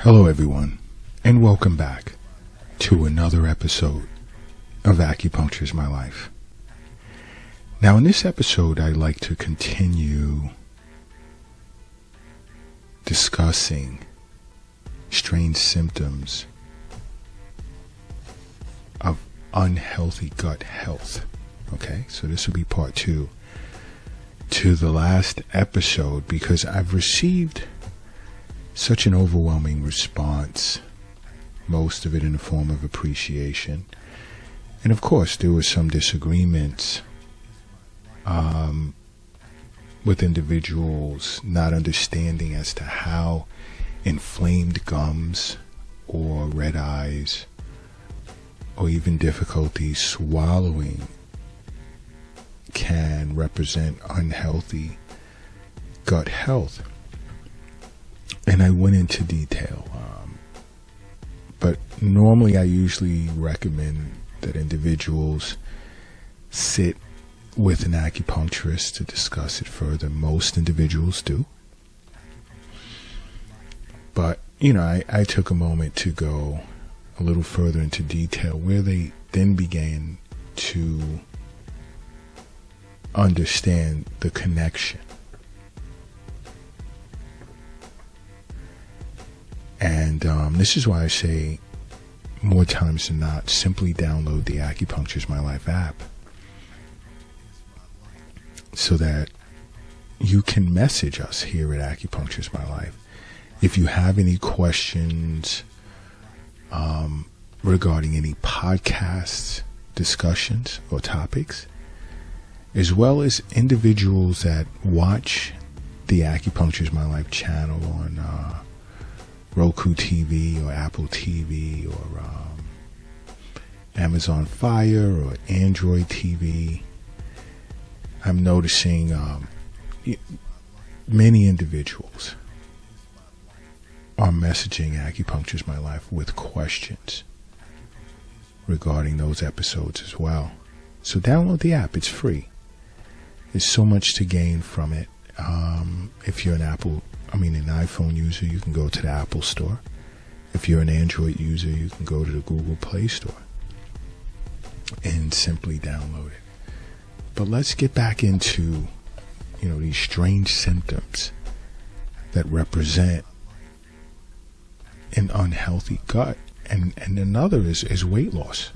Hello everyone, and welcome back to another episode of Acupuncture is My Life. Now in this episode I'd like to continue discussing strange symptoms of unhealthy gut health. Okay, so this will be part 2 to the last episode because I've received such an overwhelming response, most of it in the form of appreciation. And of course, there were some disagreements with individuals not understanding as to how inflamed gums or red eyes or even difficulty swallowing can represent unhealthy gut health. And I went into detail, but normally I usually recommend that individuals sit with an acupuncturist to discuss it further. Most individuals do. But, I took a moment to go a little further into detail where they then began to understand the connection. And this is why I say more times than not, simply download the Acupuncture is My Life app so that you can message us here at Acupuncture is My Life. If you have any questions regarding any podcasts, discussions, or topics, as well as individuals that watch the Acupuncture is My Life channel on Roku TV or Apple TV or Amazon Fire or Android TV. I'm noticing many individuals are messaging Acupuncture is My Life with questions regarding those episodes as well. So download the app. It's free. There's so much to gain from it. If you're an iPhone user, you can go to the Apple Store. If you're an Android user, you can go to the Google Play Store and simply download it. But let's get back into, these strange symptoms that represent an unhealthy gut. And another is weight loss.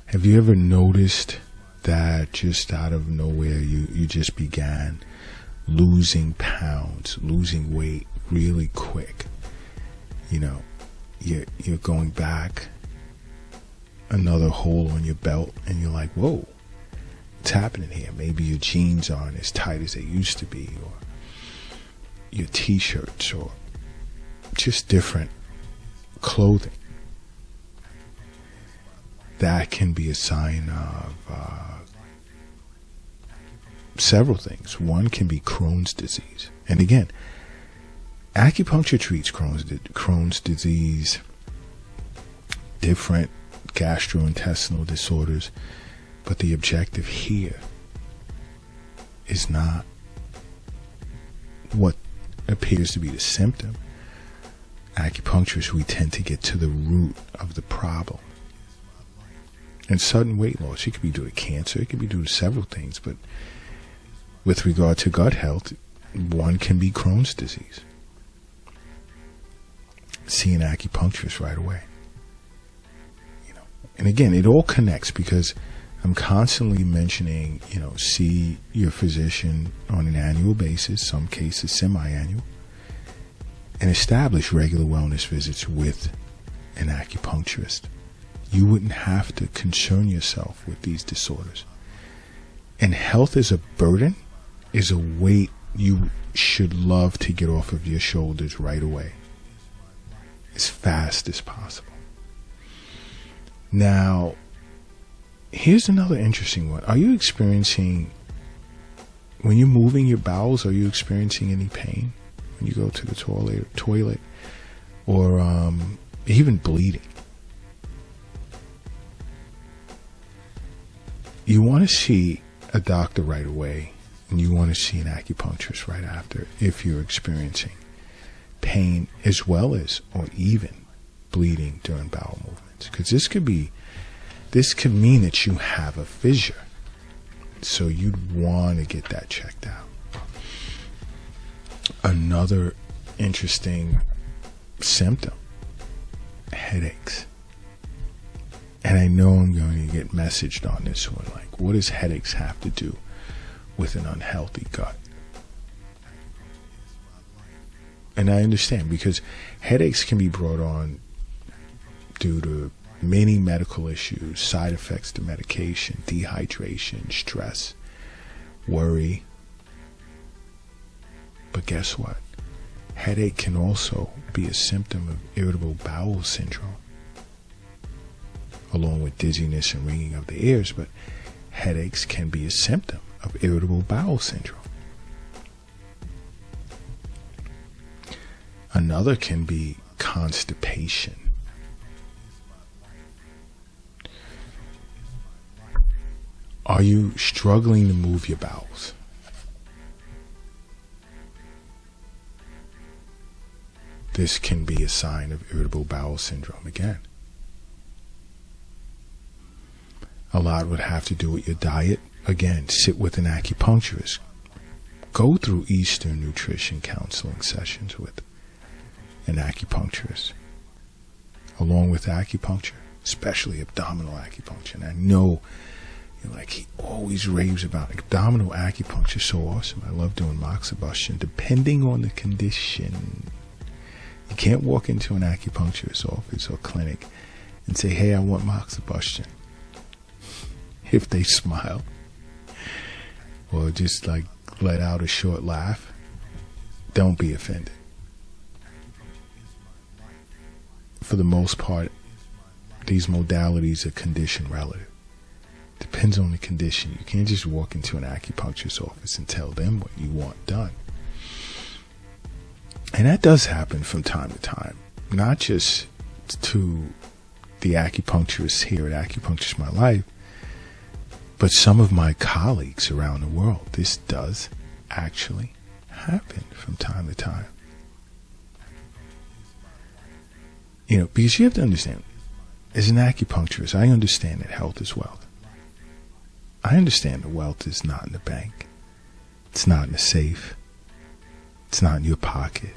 Have you ever noticed that just out of nowhere you just began losing pounds, losing weight really quick? You're going back another hole on your belt and you're like, whoa, what's happening here? Maybe your jeans aren't as tight as they used to be, or your t-shirts, or just different clothing. That can be a sign of several things. One can be Crohn's disease. And again, acupuncture treats Crohn's disease, different gastrointestinal disorders, but the objective here is not what appears to be the symptom. Acupuncturists, we tend to get to the root of the problem. And sudden weight loss, it could be due to cancer, it could be due to several things, but with regard to gut health, one can be Crohn's disease. See an acupuncturist right away. And again, it all connects because I'm constantly mentioning, see your physician on an annual basis, some cases semi-annual, and establish regular wellness visits with an acupuncturist. You wouldn't have to concern yourself with these disorders. And health is a burden, is a weight you should love to get off of your shoulders right away, as fast as possible. Now, here's another interesting one. Are you experiencing, when you're moving your bowels, are you experiencing any pain when you go to the toilet or even bleeding? You want to see a doctor right away, and you want to see an acupuncturist right after if you're experiencing pain as well as or even bleeding during bowel movements, because this could mean that you have a fissure, so you'd want to get that checked out. Another interesting symptom, headaches. And I know I'm going to get messaged on this one, like, what does headaches have to do with an unhealthy gut? And I understand, because headaches can be brought on due to many medical issues, side effects to medication, dehydration, stress, worry. But guess what? Headache can also be a symptom of irritable bowel syndrome, along with dizziness and ringing of the ears. But headaches can be a symptom of irritable bowel syndrome. Another can be constipation. Are you struggling to move your bowels? This can be a sign of irritable bowel syndrome again. A lot would have to do with your diet. Again, sit with an acupuncturist. Go through Eastern nutrition counseling sessions with an acupuncturist. Along with acupuncture, especially abdominal acupuncture. And I know, like, he always raves about abdominal acupuncture. So awesome. I love doing moxibustion, depending on the condition. You can't walk into an acupuncturist's office or clinic and say, hey, I want moxibustion. If they smile or just like let out a short laugh, don't be offended. For the most part, these modalities are condition relative. Depends on the condition. You can't just walk into an acupuncturist's office and tell them what you want done. And that does happen from time to time, not just to the acupuncturists here at Acupuncture My Life, but some of my colleagues around the world. This does actually happen from time to time. You know, because you have to understand, as an acupuncturist, I understand that health is wealth. I understand that wealth is not in the bank. It's not in the safe. It's not in your pocket.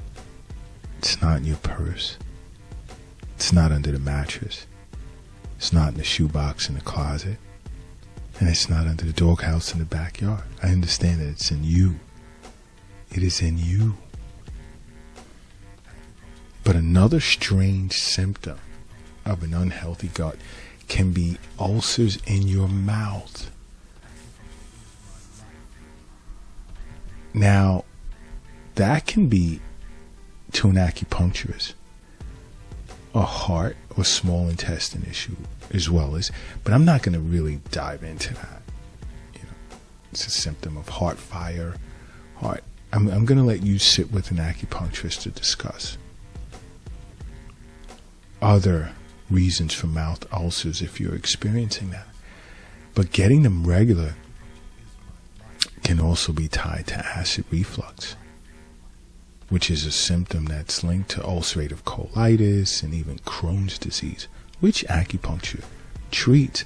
It's not in your purse. It's not under the mattress. It's not in the shoebox in the closet. And it's not under the doghouse in the backyard. I understand that it's in you. It is in you. But another strange symptom of an unhealthy gut can be ulcers in your mouth. Now, that can be, to an acupuncturist, a heart or small intestine issue as well as, but I'm not going to really dive into that. You know, it's a symptom of heart fire, heart. I'm going to let you sit with an acupuncturist to discuss other reasons for mouth ulcers if you're experiencing that. But getting them regular can also be tied to acid reflux, which is a symptom that's linked to ulcerative colitis and even Crohn's disease, which acupuncture treats.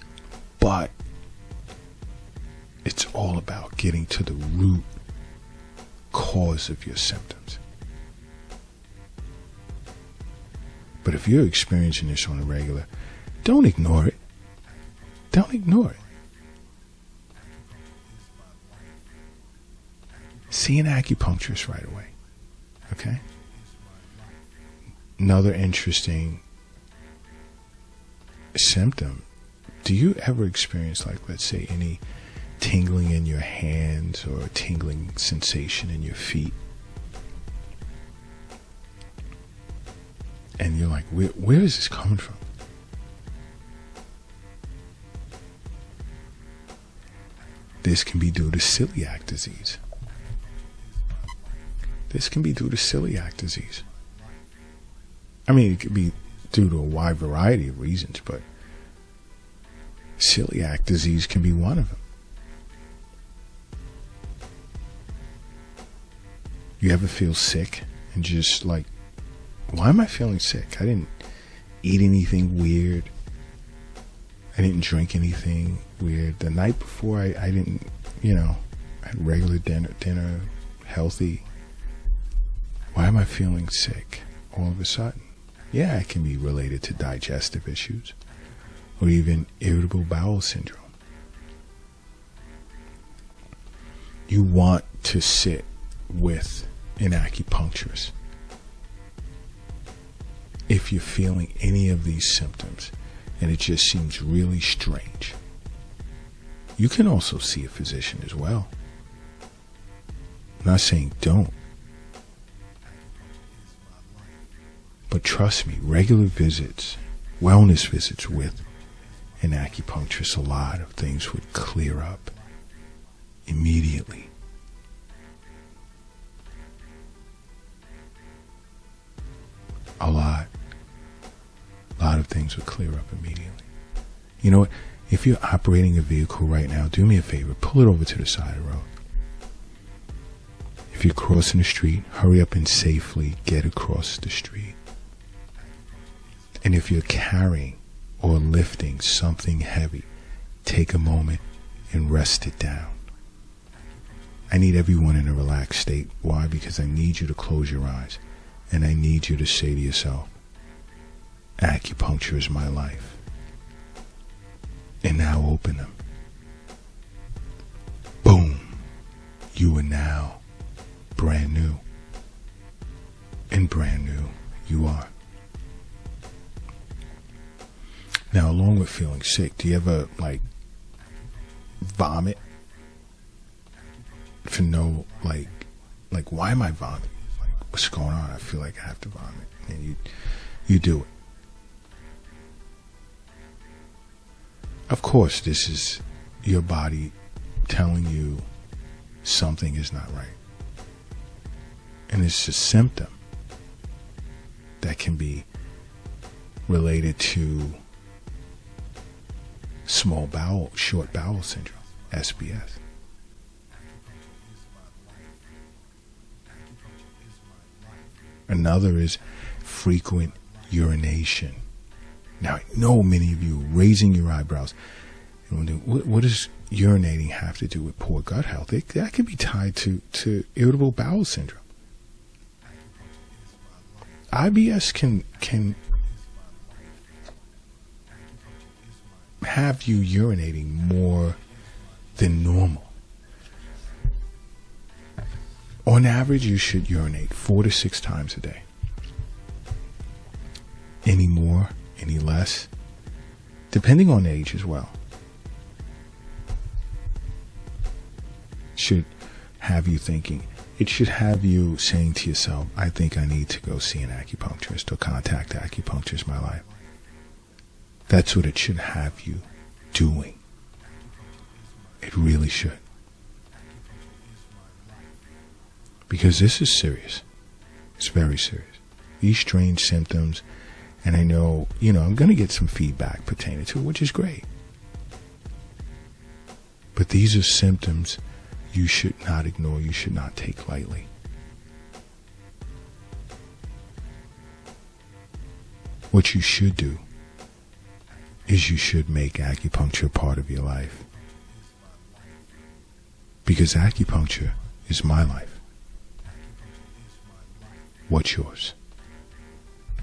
But it's all about getting to the root cause of your symptoms. But if you're experiencing this on a regular, don't ignore it. Don't ignore it. See an acupuncturist right away. Okay? Another interesting symptom. Do you ever experience, like, let's say, any tingling in your hands or a tingling sensation in your feet? And you're like, where is this coming from? This can be due to celiac disease. This can be due to celiac disease. I mean, it could be due to a wide variety of reasons, but celiac disease can be one of them. You ever feel sick and just like why am I feeling sick? I didn't eat anything weird. I didn't drink anything weird. The night before, I didn't, I had regular dinner, healthy. Why am I feeling sick all of a sudden? Yeah, it can be related to digestive issues or even irritable bowel syndrome. You want to sit with an acupuncturist if you're feeling any of these symptoms and it just seems really strange. You can also see a physician as well. I'm not saying don't. But trust me, regular visits, wellness visits with an acupuncturist, a lot of things would clear up immediately. A lot of things would clear up immediately. You know what? If you're operating a vehicle right now, do me a favor, pull it over to the side of the road. If you're crossing the street, hurry up and safely get across the street. And if you're carrying or lifting something heavy, take a moment and rest it down. I need everyone in a relaxed state. Why? Because I need you to close your eyes and I need you to say to yourself, acupuncture is my life. And now open them. Boom. You are now brand new. And brand new you are. Now, along with feeling sick, do you ever, vomit? For no, why am I vomiting? What's going on? I feel like I have to vomit. And you do it. Of course, this is your body telling you something is not right. And it's a symptom that can be related to short bowel syndrome, SBS. Another is frequent urination. Now, I know many of you are raising your eyebrows. What does urinating have to do with poor gut health? That can be tied to irritable bowel syndrome. IBS can have you urinating more than normal. On average, you should urinate 4 to 6 times a day. Any more, any less, depending on age as well, should have you thinking. It should have you saying to yourself, I think I need to go see an acupuncturist or contact acupuncturist in my life. That's what it should have you doing. It really should. Because this is serious. It's very serious. These strange symptoms, and I know, I'm going to get some feedback pertaining to it, which is great. But these are symptoms you should not ignore, you should not take lightly. What you should do is you should make acupuncture part of your life. Because acupuncture is my life. What's yours?